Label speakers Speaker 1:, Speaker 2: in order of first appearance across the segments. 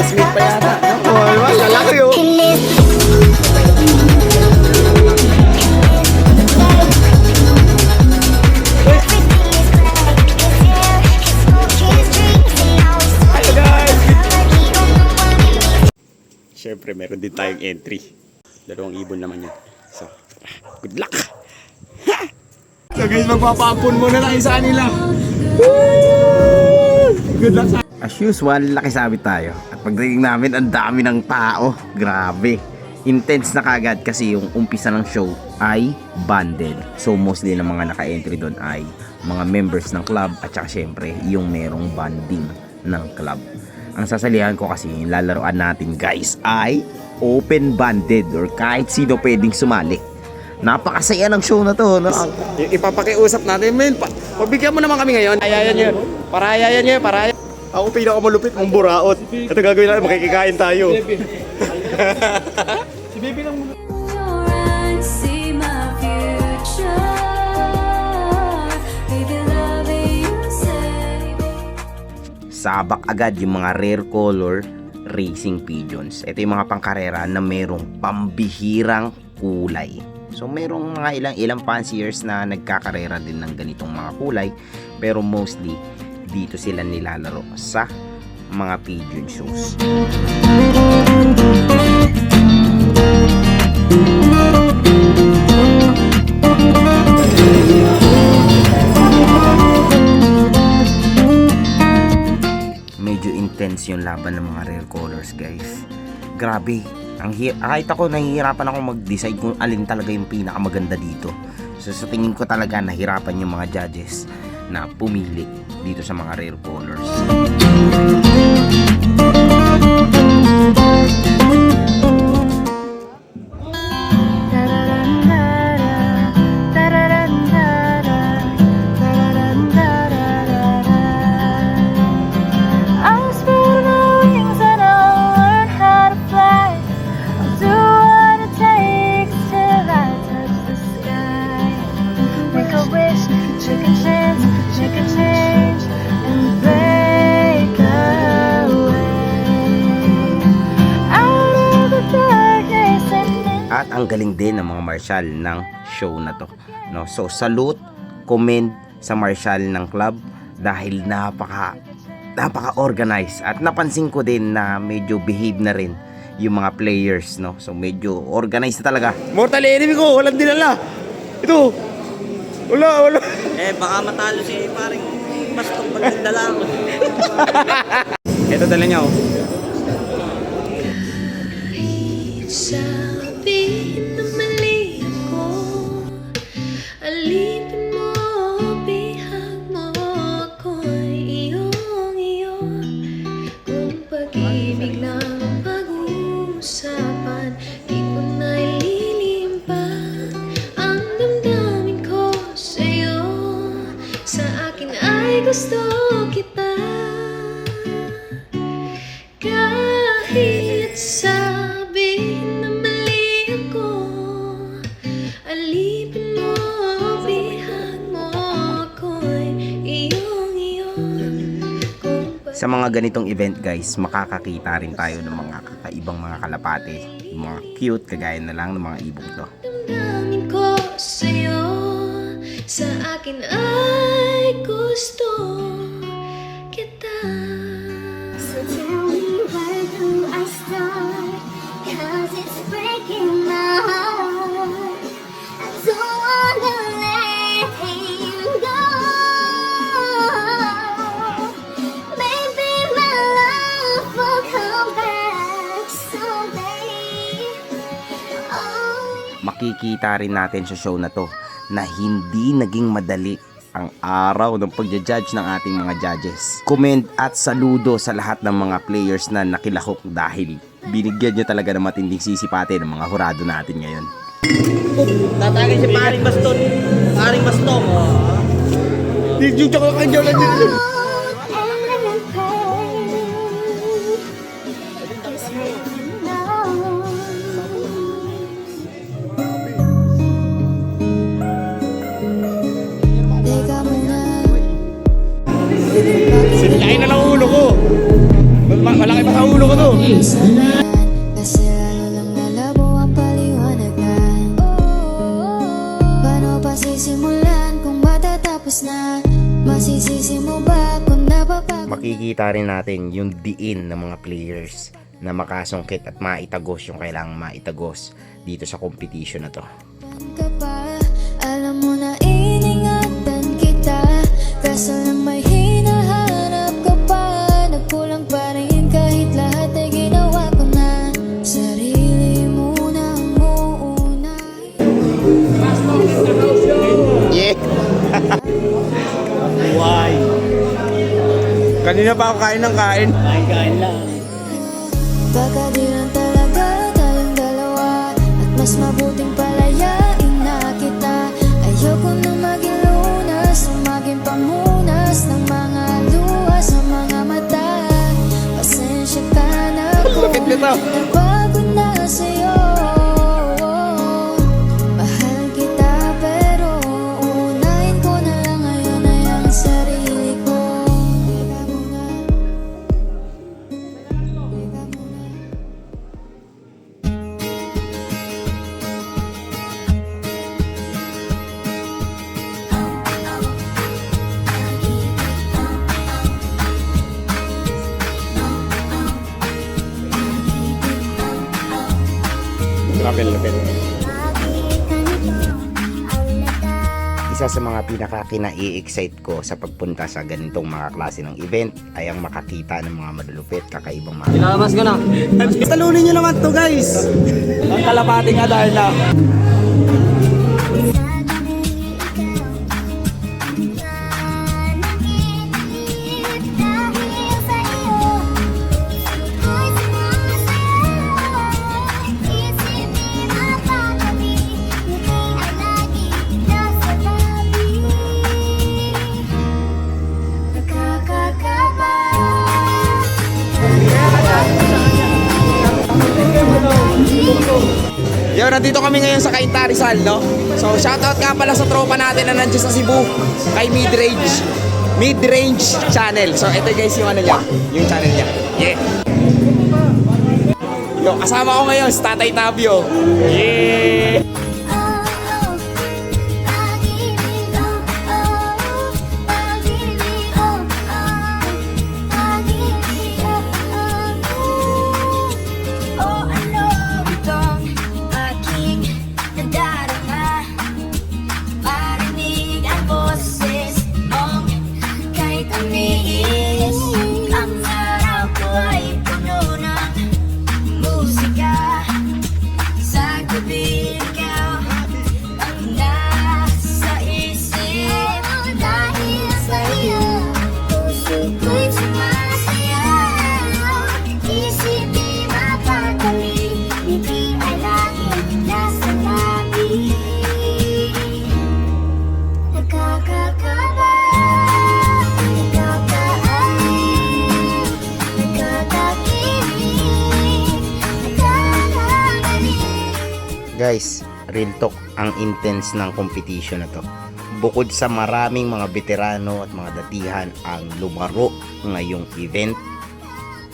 Speaker 1: classmate pa yata.
Speaker 2: Oh, diba? Lalaki oh. Hello guys! Siyempre, meron din tayong entry. Dalawang ibon naman yan. So, good luck! So guys, magpapampun muna tayo sa kanila. Good luck sa...
Speaker 1: As usual, laki sabit tayo. At pagdating namin, ang dami ng tao. Grabe. Intense na kagad kasi yung umpisa ng show ay banded. So mostly ng mga naka-entry doon ay mga members ng club at saka syempre yung merong banding ng club. Ang sasalihan ko kasi yung lalaroan natin guys ay open banded or kahit sino pwedeng sumali. Napakasaya ng show na to, no?
Speaker 2: Ipapakiusap natin, men. Pabigyan mo naman kami ngayon. Ayayan nyo. Parayayan nyo, parayayan. Ako pinakamalupit mong buraot. Ito gagawin natin, makikikain tayo. Si Baby lang muna.
Speaker 1: Sabak agad yung mga rare color racing pigeons. Ito yung mga pangkarera na merong pambihirang kulay. So merong mga ilang fanciers na nagkakarera din ng ganitong mga kulay, pero mostly dito sila nilalaro sa mga pigeon shows. Medyo intense yung laban ng mga rare colors guys. Grabe. Kahit ako nahihirapan ako mag-decide kung alin talaga yung pinakamaganda dito. So sa tingin ko talaga nahirapan yung mga judges na pumili dito sa mga rare colors. At ang galing din ng mga marshal ng show na to, no? So salute, commend sa marshal ng club dahil napaka-organized. At napansin ko din na medyo behave na rin yung mga players, no? So medyo organized na talaga.
Speaker 2: Mortal enemy ko, walang dinala. Ito. Wala.
Speaker 3: Baka matalo si paring bastong pagdala ko.
Speaker 2: Ito dala niya oh.
Speaker 4: Sabi na mali ako, alipin mo, bihag mo ako'y iyong-iyo. Kung pag-ibig lang ang pag-uusapan, di ko na ililimpan ang damdamin ko sa'yo. Sa akin ay gusto kita, kahit sabi na mali ako, alipin mo, bihag mo ako'y iyong-iyo.
Speaker 1: Sa mga ganitong event guys, makakakita rin tayo ng mga kakaibang mga kalapate, yung mga cute kagaya na lang ng mga ibong to.
Speaker 4: Damdamin ko sa'yo, sa akin ay gusto kita. So tell me where do I start, 'cause it's breaking my heart. I don't wanna let him go. Maybe my love will come back someday.
Speaker 1: Makikita rin natin sa show na to na hindi naging madali ang araw ng pagja-judge ng ating mga judges. Comment at saludo sa lahat ng mga players na nakilahok dahil binigyan nyo talaga ng matinding sisipate ng mga hurado natin ngayon.
Speaker 3: Tatagay si paring baston. Paring bastong.
Speaker 2: Yung joke lang kayo lang dito. Sinlain na lang ulo ko. Malaki pa sa ulo ko to.
Speaker 4: Kasi lalo lang lalabo ang paliwanagan. Paano pa sisimulan kung matatapos na? Masisisi mo ba kung napapagod?
Speaker 1: Makikita rin natin yung diin ng mga players na makasungkit at maitagos yung kailangang maitagos dito sa competition na to.
Speaker 4: Ka pa, alam mo na iningatan kita, kaso lang may hinahanap ka pa. Nagkulang pa rin kahit lahat ay ginawa ko na. Sarili mo na ang muuna.
Speaker 1: Yeah!
Speaker 2: Why? Kanina pa ako kain ng kain.
Speaker 3: Kain lang.
Speaker 4: Baka di lang talaga tayong dalawa, at mas mabuting palayain na kita. Ayoko nang maging lunas o maging pamunas ng mga luha sa mga mata. Pasensya ka na kung
Speaker 2: Lapit nito.
Speaker 4: napagod na sa'yo. Mahal kita pero uunahin ko na lang ngayon ay ang sarili ko. Teka muna. Teka muna.
Speaker 2: Grabe, lapit.
Speaker 1: Isa sa mga pinaka-kina-excite ko sa pagpunta sa ganitong mga klase ng event ay ang makakita ng mga malulupit, kakaibang mga
Speaker 3: Pinalamas ko na.
Speaker 2: Talunin nyo naman to, guys. Ang kalapati nga dahil na. Yo, nandito kami ngayon sa Cainta Rizal, no? So, shoutout nga pala sa tropa natin na nandiyan sa Cebu, kay Midrange Channel. So, ito guys yung ano niya, yung channel niya. Yeah! Yo, kasama ko ngayon si Tatay Tabio. Yeah!
Speaker 1: Guys, real talk, ang intense ng competition na to. Bukod sa maraming mga veterano at mga datihan ang lumaro ngayong event,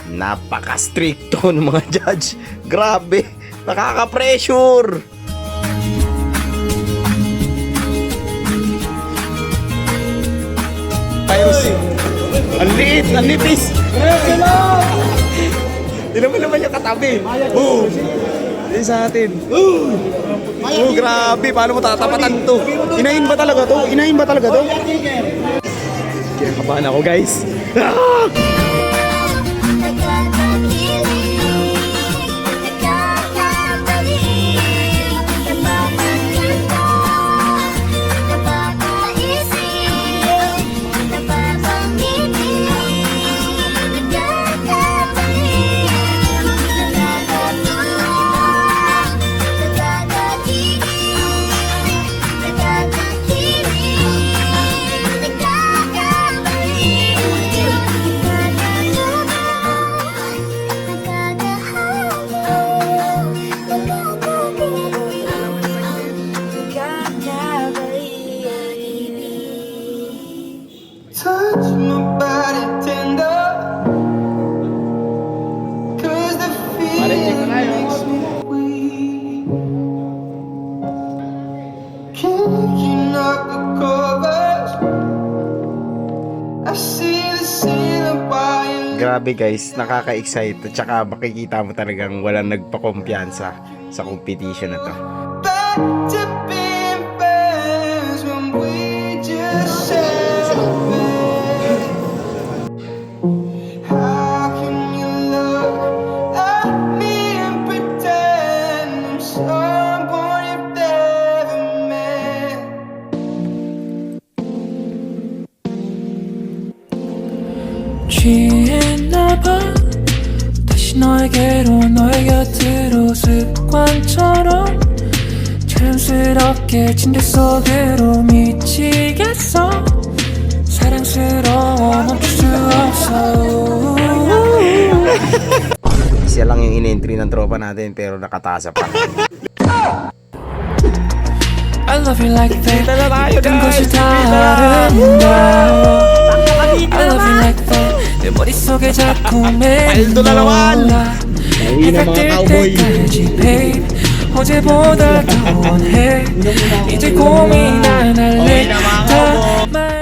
Speaker 1: napaka-stricto ng mga judge. Grabe, nakaka-pressure.
Speaker 2: Ayos. Ang liit, ang nipis. Tignan mo naman yung katabi. Boom! Hindi sa atin. Oh, grabe. Paano mo tatapatan to? Inahin ba talaga to? Inahin ba talaga to? Kinakabahan ako, guys.
Speaker 5: Touch my body tender, 'cause
Speaker 1: Grabe guys, nakaka-excite at saka makikita mo talagang walang nagpakumpiyansa sa competition na to.
Speaker 5: 취했나봐 다시 너에게로 너의 곁으로 습관처럼 자연스럽게 침대 속으로 미치겠어 사랑스러워 멈출 수 없어
Speaker 1: Isa lang yung in-entry ng tropa natin pero nakatasa pa.
Speaker 5: I love you like that 모든 것이 다른다 I love you like that 내 머릿속에 자꾸 맴돌아 해가 뜰 때까지 babe 어제보다 더 원해 이제 고민 안 할래 다 말